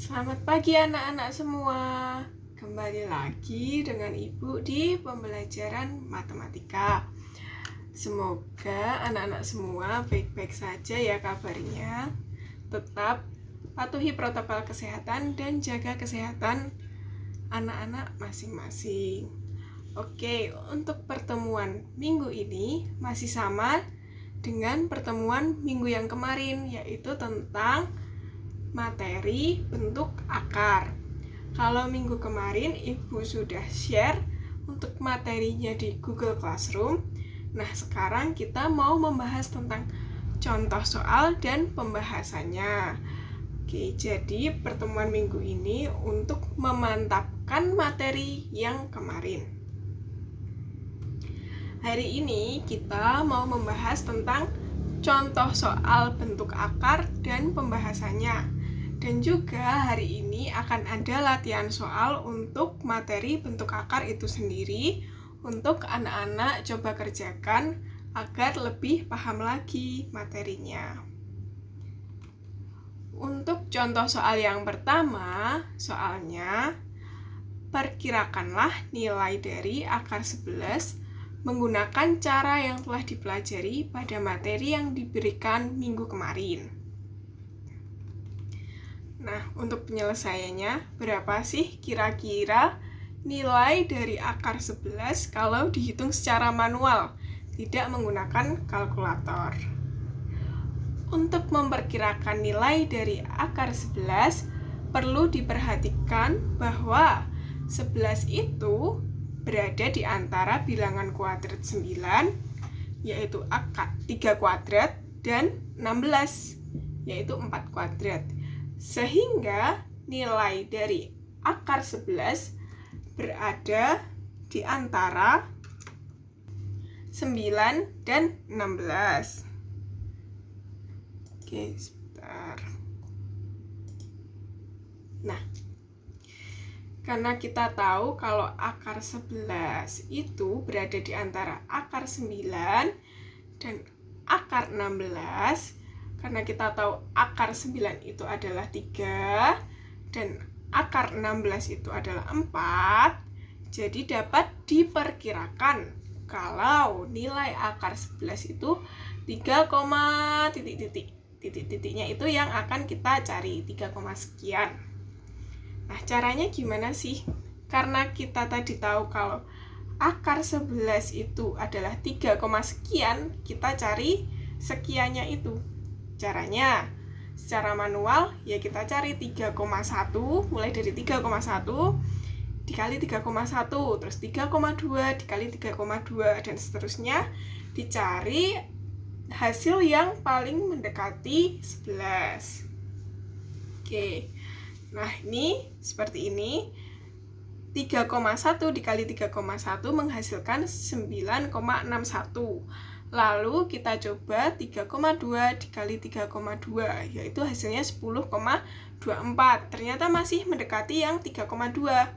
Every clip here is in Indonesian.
Selamat pagi anak-anak semua. Kembali lagi dengan Ibu di pembelajaran matematika. Semoga anak-anak semua baik-baik saja ya kabarnya. Tetap patuhi protokol kesehatan dan jaga kesehatan anak-anak masing-masing. Oke, untuk pertemuan minggu ini masih sama dengan pertemuan minggu yang kemarin, yaitu tentang materi bentuk akar. Kalau minggu kemarin Ibu sudah share untuk materinya di Google Classroom. Nah, sekarang kita mau membahas tentang contoh soal dan pembahasannya. Oke, jadi pertemuan minggu ini untuk memantapkan materi yang kemarin. Hari ini kita mau membahas tentang contoh soal bentuk akar dan pembahasannya. Dan juga hari ini akan ada latihan soal untuk materi bentuk akar itu sendiri untuk anak-anak coba kerjakan agar lebih paham lagi materinya. Untuk contoh soal yang pertama, soalnya perkirakanlah nilai dari akar 11 menggunakan cara yang telah dipelajari pada materi yang diberikan minggu kemarin. Nah, untuk penyelesaiannya, berapa sih kira-kira nilai dari akar 11 kalau dihitung secara manual, tidak menggunakan kalkulator? Untuk memperkirakan nilai dari akar 11, perlu diperhatikan bahwa 11 itu berada di antara bilangan kuadrat 9, yaitu akar 3 kuadrat, dan 16, yaitu 4 kuadrat. Sehingga nilai dari akar 11 berada di antara 9 dan 16. Oke, sebentar. Nah, karena kita tahu kalau akar 11 itu berada di antara akar 9 dan akar 16, karena kita tahu akar 9 itu adalah 3 dan akar 16 itu adalah 4, jadi dapat diperkirakan kalau nilai akar 11 itu 3, titik-titiknya itu yang akan kita cari, 3, sekian. Nah, caranya gimana sih? Karena kita tadi tahu kalau akar 11 itu adalah 3, sekian, kita cari sekiannya itu. Caranya, secara manual, ya kita cari 3,1, mulai dari 3,1 dikali 3,1, terus 3,2 dikali 3,2, dan seterusnya, dicari hasil yang paling mendekati 11. Oke. Nah, ini seperti ini. 3,1 dikali 3,1 menghasilkan 9,61. Lalu kita coba 3,2 dikali 3,2, yaitu hasilnya 10,24. Ternyata masih mendekati yang 3,2.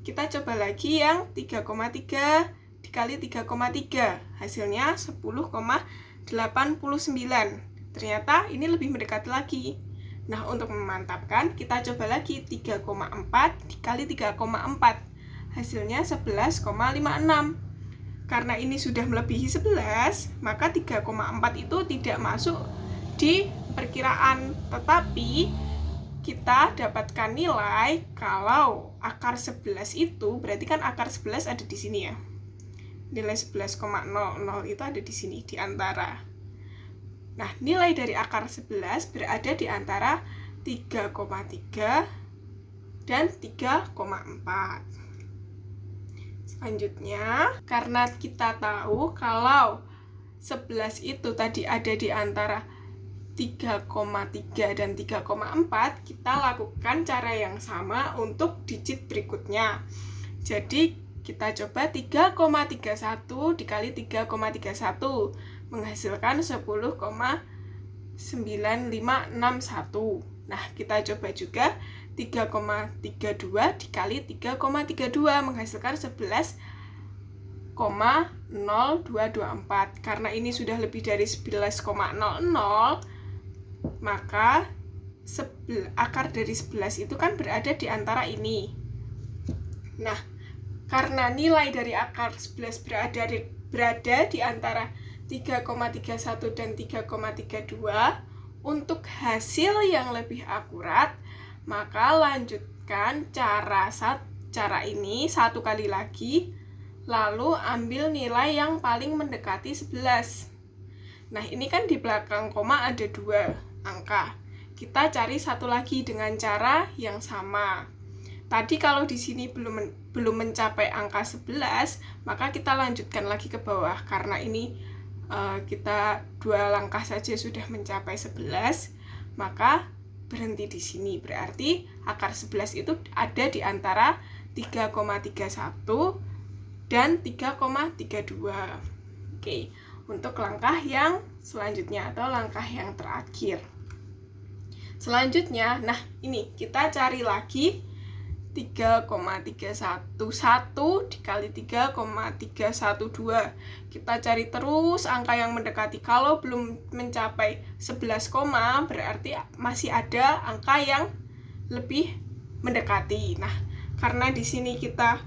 Kita coba lagi yang 3,3 dikali 3,3, hasilnya 10,89. Ternyata ini lebih mendekati lagi. Nah, untuk memantapkan, kita coba lagi 3,4 dikali 3,4. Hasilnya 11,56. Karena ini sudah melebihi 11, maka 3,4 itu tidak masuk di perkiraan. Tetapi, kita dapatkan nilai kalau akar 11 itu, berarti kan akar 11 ada di sini ya. Nilai 11,00 itu ada di sini, di antara. Nah, nilai dari akar 11 berada di antara 3,3 dan 3,4. Selanjutnya, karena kita tahu kalau 11 itu tadi ada di antara 3,3 dan 3,4, kita lakukan cara yang sama untuk digit berikutnya. Jadi, kita coba 3,31 dikali 3,31 menghasilkan 10,9561. Nah, kita coba juga 3,32 dikali 3,32 menghasilkan 11,0224. Karena ini sudah lebih dari 11,00, maka akar dari 11 itu kan berada di antara ini. Nah, karena nilai dari akar 11 berada di antara 3,31 dan 3,32, untuk hasil yang lebih akurat, maka lanjutkan cara ini satu kali lagi, lalu ambil nilai yang paling mendekati 11. Nah, ini kan di belakang koma ada 2 angka. Kita cari satu lagi dengan cara yang sama. Tadi kalau di sini belum mencapai angka 11, maka kita lanjutkan lagi ke bawah. Karena ini kita 2 langkah saja sudah mencapai 11, maka berhenti di sini. Berarti akar 11 itu ada di antara 3,31 dan 3,32. Oke, untuk langkah yang selanjutnya atau langkah yang terakhir. Selanjutnya, nah ini kita cari lagi 3,311 dikali 3,312. Kita cari terus angka yang mendekati. Kalau belum mencapai 11, berarti masih ada angka yang lebih mendekati. Nah, karena di sini kita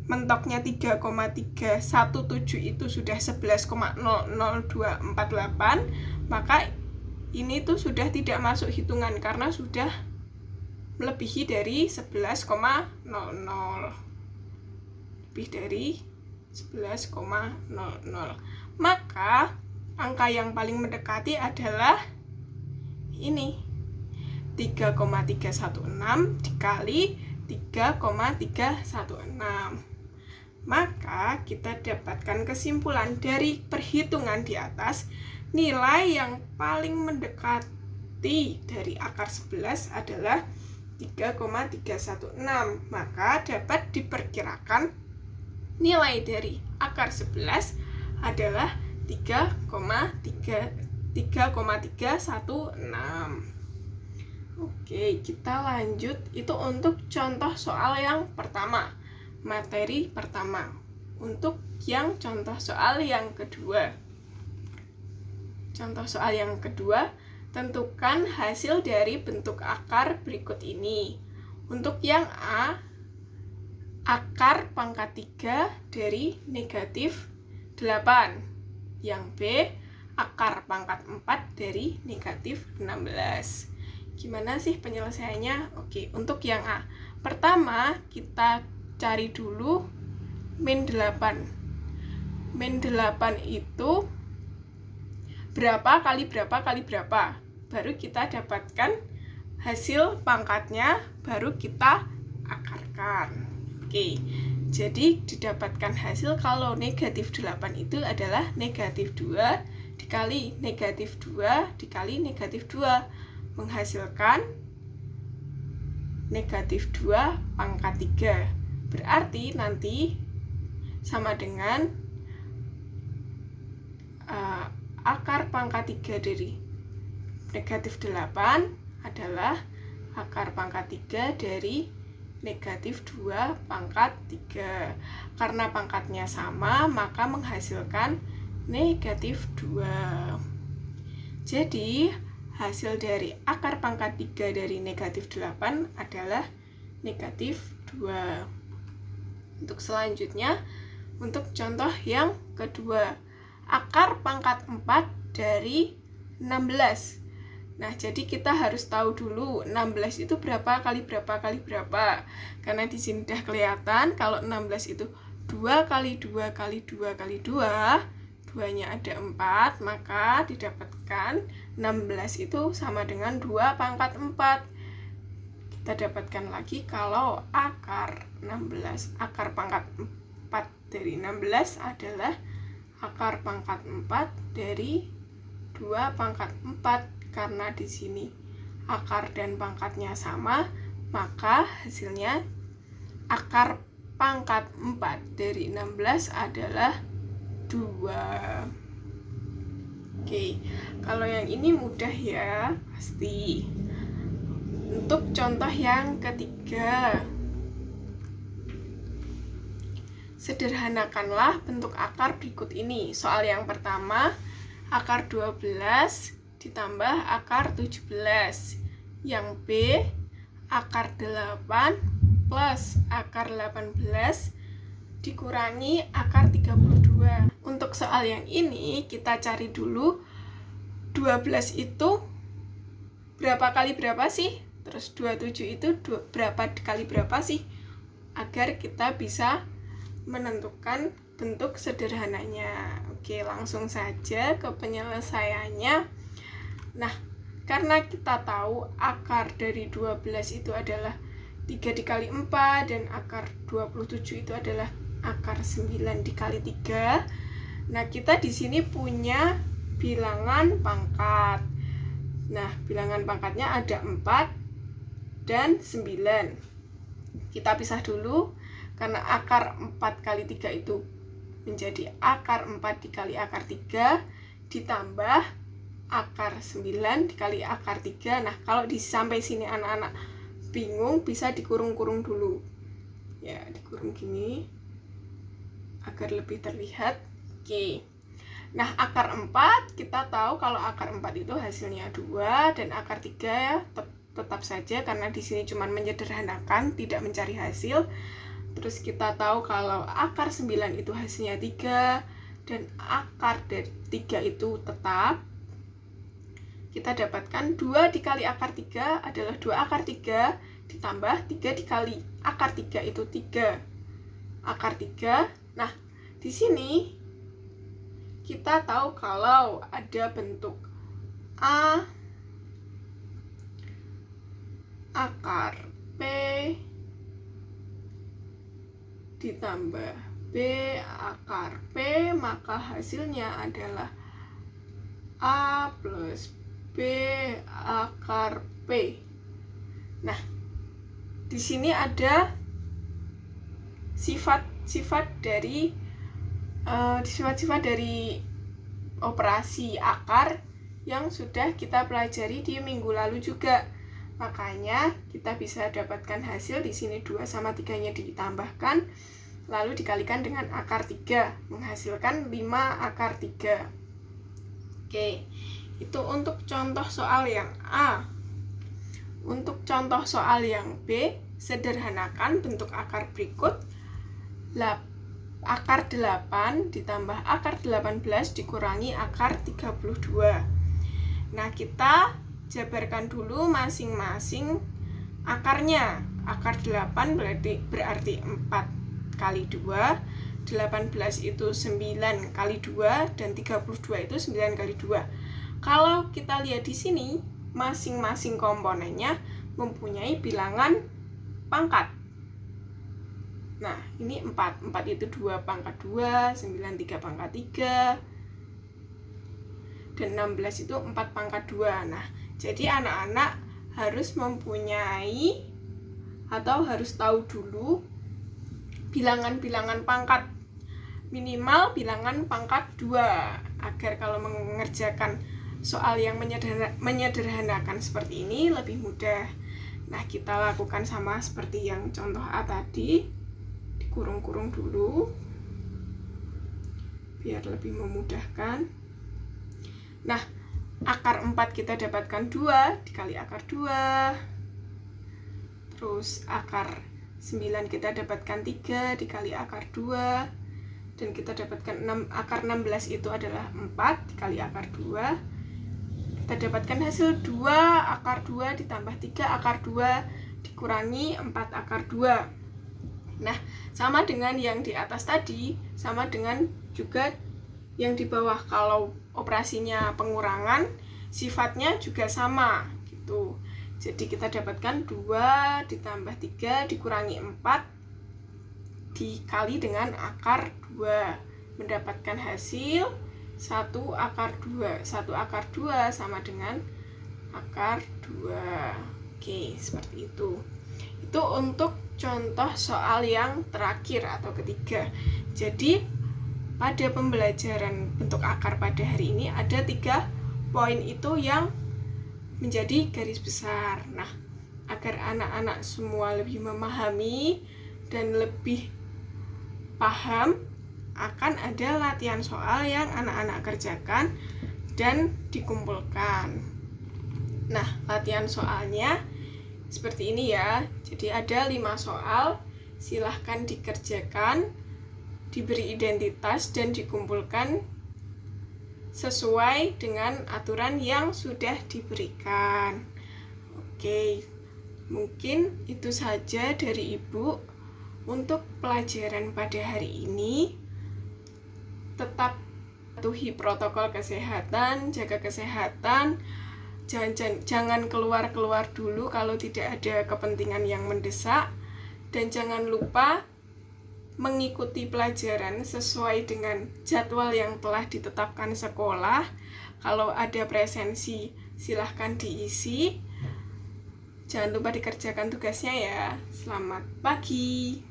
mentoknya 3,317 itu sudah 11,00248, maka ini tuh sudah tidak masuk hitungan karena sudah melebihi dari 11,00, lebih dari 11,00. Maka angka yang paling mendekati adalah ini, 3,316 dikali 3,316. Maka kita dapatkan kesimpulan dari perhitungan di atas, nilai yang paling mendekati dari akar 11 adalah 3,316. Maka dapat diperkirakan nilai dari akar 11 adalah 3,316. Oke, kita lanjut. Itu untuk contoh soal yang pertama, materi pertama. Untuk yang contoh soal yang kedua. Contoh soal yang kedua, tentukan hasil dari bentuk akar berikut ini. Untuk yang A, akar pangkat 3 dari negatif 8. Yang B, akar pangkat 4 dari negatif 16. Gimana sih penyelesaiannya? Oke, untuk yang A. Pertama, kita cari dulu min 8. Min 8 itu berapa kali berapa kali berapa, baru kita dapatkan hasil pangkatnya, baru kita akarkan. Oke, jadi didapatkan hasil kalau negatif 8 itu adalah negatif 2 dikali negatif 2 dikali negatif 2, menghasilkan negatif 2 pangkat 3. Berarti nanti sama dengan akar pangkat 3 dari negatif 8 adalah akar pangkat 3 dari negatif 2 pangkat 3. Karena pangkatnya sama, maka menghasilkan negatif 2. Jadi, hasil dari akar pangkat 3 dari negatif 8 adalah negatif 2. Untuk selanjutnya, untuk contoh yang kedua, akar pangkat 4 dari 16. Nah, jadi kita harus tahu dulu 16 itu berapa kali berapa kali berapa. Karena di sini udah kelihatan kalau 16 itu 2 kali 2 kali 2 kali 2, 2-nya ada 4, maka didapatkan 16 itu sama dengan 2 pangkat 4. Kita dapatkan lagi kalau akar 16, akar pangkat 4 dari 16 adalah akar pangkat 4 dari 2 pangkat 4. Karena di sini akar dan pangkatnya sama, maka hasilnya akar pangkat 4 dari 16 adalah 2. Oke, kalau yang ini mudah ya, pasti. Untuk contoh yang ketiga, sederhanakanlah bentuk akar berikut ini. Soal yang pertama, akar 12 ditambah akar 17 Yang B, akar 8 plus akar 18 dikurangi akar 32. Untuk soal yang ini, kita cari dulu 12 itu berapa kali berapa sih? Terus 27 itu berapa kali berapa sih? Agar kita bisa menentukan bentuk sederhananya. Oke, langsung saja ke penyelesaiannya. Nah, karena kita tahu akar dari 12 itu adalah 3 dikali 4 dan akar 27 itu adalah akar 9 dikali 3. Nah, kita di sini punya bilangan pangkat. Nah, bilangan pangkatnya ada 4 dan 9. Kita pisah dulu, karena akar 4 kali 3 itu menjadi akar 4 dikali akar 3 ditambah akar 9 dikali akar 3. Nah, kalau sampai sini anak-anak bingung, bisa dikurung-kurung dulu. Ya, dikurung gini agar lebih terlihat. Oke. Nah, akar 4 kita tahu kalau akar 4 itu hasilnya 2 dan akar 3 ya tetap saja karena di sini cuma menyederhanakan, tidak mencari hasil. Terus kita tahu kalau akar 9 itu hasilnya 3 dan akar dari 3 itu tetap. Kita dapatkan 2 dikali akar 3 adalah 2 akar 3 ditambah 3 dikali akar 3 itu 3 akar 3. Nah, di sini kita tahu kalau ada bentuk A akar P ditambah B akar P, maka hasilnya adalah A plus B akar P. Nah, di sini ada sifat-sifat dari operasi akar yang sudah kita pelajari di minggu lalu juga. Makanya kita bisa dapatkan hasil di sini 2 sama 3-nya ditambahkan lalu dikalikan dengan akar 3 menghasilkan 5 akar 3. Oke. Itu untuk contoh soal yang A. Untuk contoh soal yang B, sederhanakan bentuk akar berikut. Akar 8 ditambah akar 18 dikurangi akar 32. Nah, kita jabarkan dulu masing-masing akarnya. Akar 8 berarti 4 kali 2, 18 itu 9 kali 2, dan 32 itu 9 kali 2. Kalau kita lihat di sini, masing-masing komponennya mempunyai bilangan pangkat. Nah, ini 4. 4 itu 2 pangkat 2, 9 3 pangkat 3, dan 16 itu 4 pangkat 2. Nah, jadi anak-anak harus mempunyai atau harus tahu dulu bilangan-bilangan pangkat. Minimal bilangan pangkat 2, agar kalau mengerjakan soal yang menyederhanakan seperti ini lebih mudah. Nah, kita lakukan sama seperti yang contoh A tadi. Dikurung-kurung dulu biar lebih memudahkan. Nah, akar 4 kita dapatkan 2 dikali akar 2. Terus akar 9 kita dapatkan 3 dikali akar 2. Dan kita dapatkan akar 16 itu adalah 4 dikali akar 2. Kita dapatkan hasil 2 akar 2 ditambah 3 akar 2 dikurangi 4 akar 2. Nah, sama dengan yang di atas tadi, sama dengan juga yang di bawah. Kalau operasinya pengurangan, sifatnya juga sama gitu. Jadi kita dapatkan 2 ditambah 3 dikurangi 4 dikali dengan akar 2, mendapatkan hasil 1 akar 2. 1 akar 2 sama dengan akar 2. Oke, seperti itu. Itu untuk contoh soal yang terakhir atau ketiga. Jadi, pada pembelajaran bentuk akar pada hari ini ada 3 poin itu yang menjadi garis besar. Nah, agar anak-anak semua lebih memahami dan lebih paham, akan ada latihan soal yang anak-anak kerjakan dan dikumpulkan. Nah, latihan soalnya seperti ini ya. Jadi ada 5 soal, silahkan dikerjakan, diberi identitas dan dikumpulkan sesuai dengan aturan yang sudah diberikan. Oke, mungkin itu saja dari Ibu untuk pelajaran pada hari ini. Tetap patuhi protokol kesehatan, jaga kesehatan, jangan keluar-keluar dulu kalau tidak ada kepentingan yang mendesak, dan jangan lupa mengikuti pelajaran sesuai dengan jadwal yang telah ditetapkan sekolah. Kalau ada presensi, silahkan diisi. Jangan lupa dikerjakan tugasnya ya. Selamat pagi.